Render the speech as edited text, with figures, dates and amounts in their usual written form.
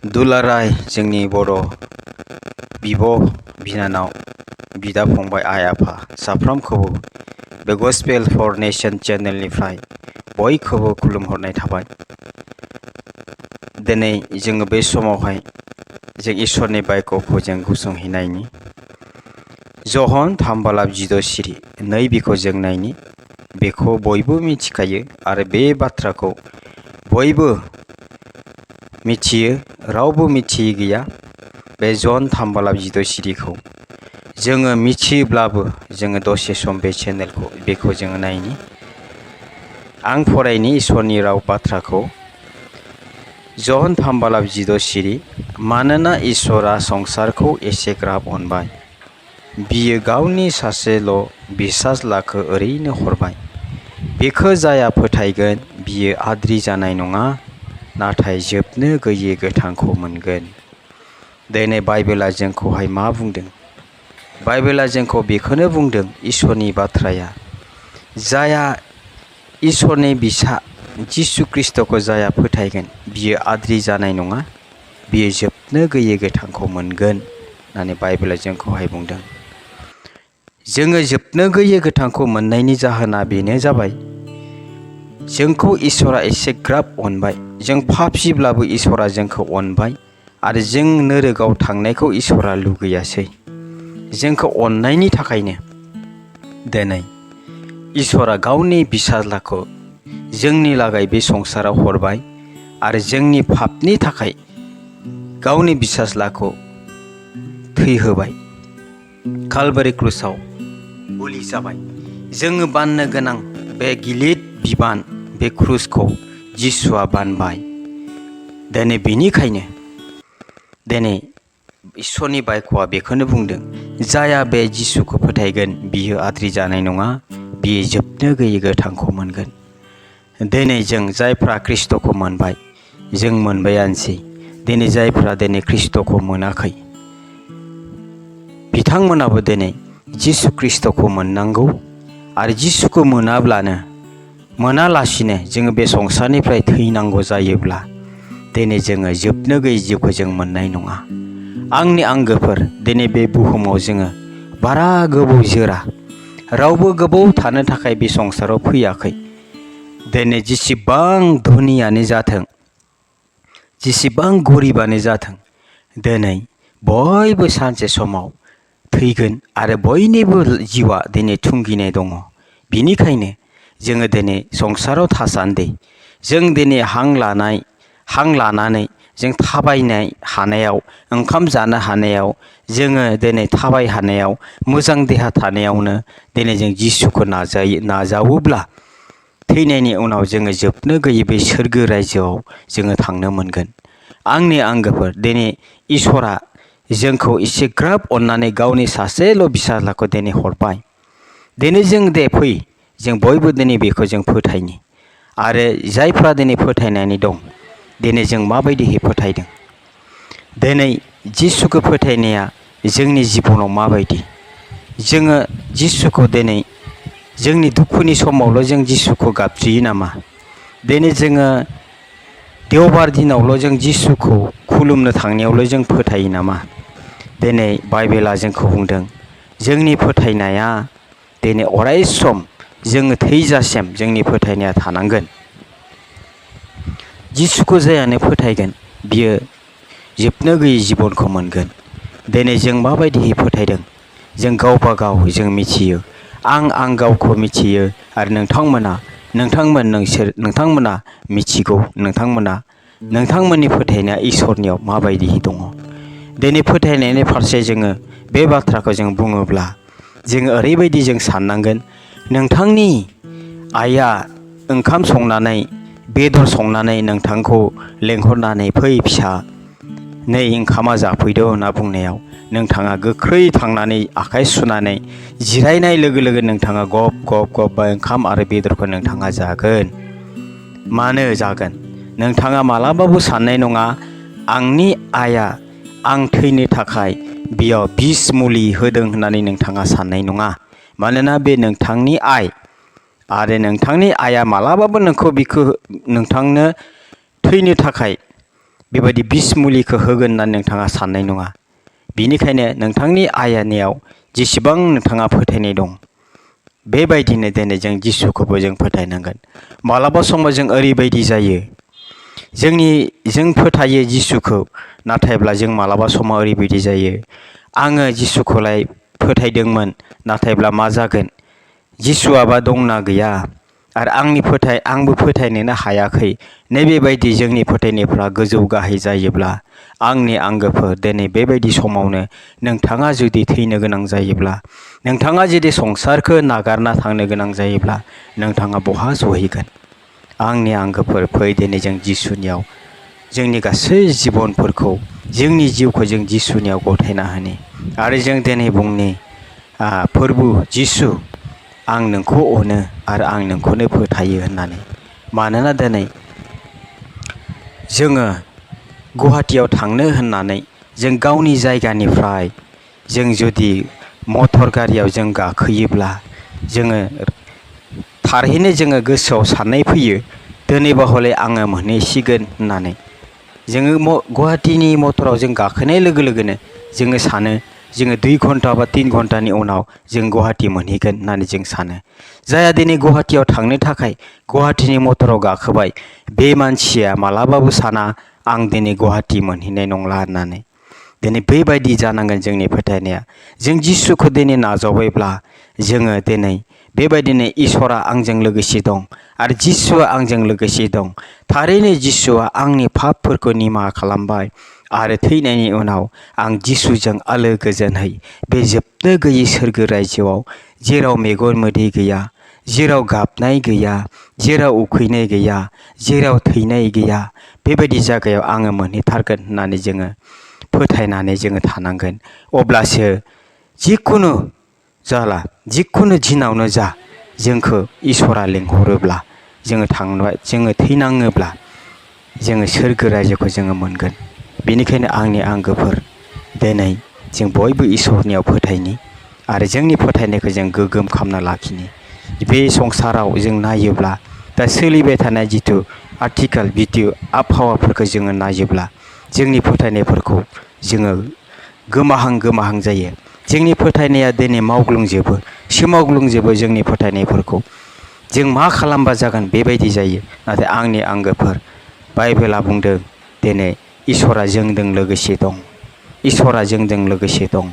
दुलाराय जोंनि बर' बिब' बिनानाव बिदा फंबाय आइ आफा साफ्रोमखौबो बे गस्पेल फर नेशन चेनेलनिफ्राय बयखौबो खुलुमहरनाय थाबाय। दिनै जोङो बे समावहाय जों इसोरनि बायख'खौ जों गुसुंहैनायनि जहन 3 जिद' सिरि नै बिखौ जों नायनि बेखौ बयबो मिथिखायो आरो बे बाथ्राखौ बयबो मिथियो, रावबो मिथियै गैया। बे जन 3 जिद' सिरिखौ जोङो मिथियोब्लाबो जोङो दसे सम बे चेनेलखौ बेखौ जोङो नायनि। आं फरायनि इसोरनि राव बाथ्राखौ जन 3 जिद' सिरि मानोना इसोरा संसारखौ एसेग्राब अनबाय, बियो गावनि सासेल' फिसाज्लाखौ ओरैनो हरबाय, बेखौ जाया फोथायगोन बियो आद्रि जानाय नङा, नाथाय जोबनो गैयै गोथांखौ मोनगोन। दिनै बाइबेला जोंखौहाय मा बुंदों? बाइबेला जोंखौ बेखौनो बुंदों, इसोरनि बाथ्राया जाया इसोरनि फिसा जिसु ख्रीष्टखौ जाया फोथायगोन बियो आद्रि जानाय नङा, बियो जोबनो गैयै गोथांखौ मोनगोन होननानै बाइबेला जोंखौहाय बुंदों। जोङो जोबनो गैयै गोथांखौ मोननायनि जाहोना बेनो जाबाय जोंखौ इसोरा एसेग्राब अनबाय। जों पापीब्लाबो इसोरा जोंखौ अनबाय आरो जों नोरगआव थांनायखौ इसोरा लुगैयासै। जोंखौ अननायनि थाखायनो दिनै इसोरा गावनि फिसाज्लाखौ जोंनि लागै बे संसाराव हरबाय आरो जोंनि पापनि थाखाय गावनि फिसाज्लाखौ थैहोबाय, कालभारि क्रुसाव बोलि जाबाय। जोङो बाननो गोनां बे गिलिर बिबान बे क्रुसखौ जिसुआ बानबाय। दिनै बेनिखायनो दिनै इसोरनि बायख'आ बेखौनो बुंदों, जाया बे जिसुखौ फोथायगोन बियो आद्रि जानाय नङा, बियो जोबनो गैयै गोथांखौ मोनगोन। दिनै जों जायफ्रा ख्रीष्टखौ मोनबाय जों मोनबायानोसै। दिनै जायफ्रा दिनै ख्रीष्टखौ मोनाखै बिथांमोनाबो दिनै जिसु ख्रीष्टखौ मोननांगौ आरो जिसुखौ मोनालासिनो जोङो बे संसारनिफ्राय थैनांगौ जायोब्ला दिनै जोङो जोबनो गैयै जिउखौ जों मोननाय नङा। आंनि आंगोफोर, दिनै बे बुहुमाव जोङो बारा गोबाव जोरा, रावबो गोबाव थानो थाखाय बे संसाराव फैयाखै। दिनै जेसेबां धोनियानो जाथों, जेसेबां गरिबानो जाथों, दिनै बयबो सानसे समाव थैगोन आरो बयनिबो जिउआ दिनै थुंगिनाय दङ। बिनिखायनो जोङो दिनै संसाराव थासान्दि जों दिनै हां लानानै जों थाबायनो हानायाव, ओंखाम जानो हानायाव, जोङो दिनै थाबाय हानायाव, मोजां देहा थानायावनो दिनै जों जिसुखौ नाजावोब्ला थैनायनि उनाव जोङो जोबनो गैयै बे सोरगो रायजोआव जोङो थांनो मोनगोन। आंनि आंगोफोर, दिनै इसोरा जोंखौ एसेग्राब अननानै गावनि सासेल' फिसाज्लाखौ दिनै हरबाय। दिनै जों फै जों बयबो दिनै बेखौ जों फोथायनि आरो जायफ्रा दिनै फोथायनानै दं, दिनै जों माबायदिहै फोथायदों, दिनै जिसुखौ फोथायनाया जोंनि जिबनाव माबायदि? जोङो जिसुखौ दिनै जोंनि दुखुनि समावल' जों जिसुखौ गाबज्रियो नामा? दिनै जोङो देवबार दिनावल' जों जिसुखौ खुलुमनो थांनायावल' जों फोथायो नामा? दिनै बाइबेला जोंखौ बुंदों, जोंनि फोथायनाया दिनै अराय सम जोङो थैजासिम जोंनि फोथायनाया थानांगोन। जिसुखौ जायानो फोथायगोन बियो जोबनो गैयै जिबनखौ मोनगोन। दिनै जों माबायदिहै फोथायदों जों गावबा गाव जों मिथियो। आं गावखौ मिथियो आरो नोंथांमोना मिथिगौ। नोंथांमोननि फोथायनाया इसोरनियाव माबायदि दङ। दिनै फोथायनायनि फारसे जोङो बे बाथ्राखौ जों बुङोब्ला जोङो ओरैबायदि जों साननांगोन, नोंथांनि आइया ओंखाम संनानै बेदर संनानै नोंथांखौ लेंहरनानै फै फिसा नै ओंखामा जाफैदो होनना बुंनायाव नोंथाङा गोख्रै थांनानै आखाइ सुनानै जिरायनाय लोगो लोगो नोंथाङा गब गब ओंखाम आरो बेदरखौ नोंथाङा जागोन। मानो जागोन? नोंथाङा मालाबाबो साननाय नङा आंनि आइया आं थैनो थाखाय बेयाव बिस मुलि होदों होननानै नोंथाङा साननाय नङा। मानोना बे नोंथांनि आइ आरो नोंथांनि आइया मालाबाबो नोंथांनो थैनो थाखाय बेबायदि बिस मुलिखौ होगोन होननानै नोंथाङा साननाय नङा। बिनिखायनो नोंथांनि आयेनाव जेसेबां नोंथाङा फोथायनाय दं बेबायदिनो दिनै जों जिसुखौबो जों फोथायनांगोन। मालाबा समाव जों ओरैबायदि जायो, जों फोथायो जिसुखौ, नाथायब्ला जों मालाबा समाव ओरैबायदि जायो, आङो जिसुखौलाय फोथायदोंमोन, नाथायब्ला मा जागोन, जिसुआबा दंना गैया आरो आंबो फोथायनोनो हायाखै। नैबेबायदि जोंनि फोथायनायफ्रा गोजौ गाहाय जायोब्ला, आंनि आंगोफोर, दिनै बेबायदि समावनो नोंथाङा जुदि थैनो गोनां जायोब्ला, नोंथाङा जुदि संसारखौ नागारना थांनो गोनां जायोब्ला, नोंथाङा बहा सहैगोन? आंनि आंगोफोर, फै दिनै जों जिसुनियाव जोंनि गासै जिबनफोरखौ, जोंनि जिउखौ जों जिसुनियाव गथायना होनि आरो जों दिनै बुंनि, फोरबु जिसु, आं नोंखौ अनो आरो आं नोंखौनो फोथायो होननानै। मानोना दिनै जोङो गुवाहाटियाव थांनो होननानै जों गावनि जायगानिफ्राय जों जुदि मटर गारियाव जों गाखोयोब्ला, जोङो थारैनो जोङो गोसोआव साननाय फैयो, दिनैबा हले आङो मोनहैसिगोन होननानै। जोङो गुवाहाटिनि मटराव जों गाखोनाय लोगो लोगोनो जोङो सानो, जोङो 2 घन्टा बा 3 घन्टानि उनाव जों गुवाहाटि मोनहैगोन होननानै जों सानो। जायहा दिनै गुवाहाटियाव थांनो थाखाय गुवाहाटिनि मटराव गाखोबाय, बे मानसिया मालाबाबो साना आं दिनै गुवाहाटि मोनहैनाय नंला होननानै। दिनै बेबायदि जानांगोन जोंनि फोथायनाया। जों जिसुखौ दिनै नाजावबायब्ला, जोङो दिनै बेबायदिनो इसोरा आंजों लोगोसे दं आरो जिसुआ आंजों लोगोसे दं। थारैनो जिसुआ आंनि पापफोरखौ निमाहा खालामबाय आरो थैनायनि उनाव आं जिसुजों आलो गोजोनहै बे जोबनो गैयै सोरगो रायजोआव, जेराव मेगन मोदै गैया, जेराव गाबनाय गैया, जेराव उखैनाय गैया, जेराव थैनाय गैया, बेबायदि जायगायाव आङो मोनहैथारगोन होननानै जोङो फोथायनानै जोङो थानांगोन। अब्लासो जिखुनु दिनावनो जा, जोंखौ इसोरा लिंहरोब्ला, जोङो थैनाङोब्ला जोङो सोरगो रायजोखौ जोङो मोनगोन। बेनिखायनो आंनि आंगोफोर, दिनै जों बयबो इसोरनियाव फोथायनि आरो जोंनि फोथायनायखौ जों गोग्गोम खालामना लाखिनि। बे संसाराव जों नायोब्ला, दा सोलिबाय थानाय जिथु आथिखाल आबहावाफोरखौ जोङो नायोब्ला, जोंनि फोथायनायफोरखौ जोङो गोमाहां जायो। जोंनि फोथायनाया दिनै सोमावग्लुंजोबो जोंनि फोथायनायफोरखौ। जों मा खालामबा जागोन बेबायदि जायो। नाथाय आंनि आंगोफोर, बाइबेला बुंदों दिनै इसोरा जोंजों लोगोसे दं। इसोरा जोंजों लोगोसे दं।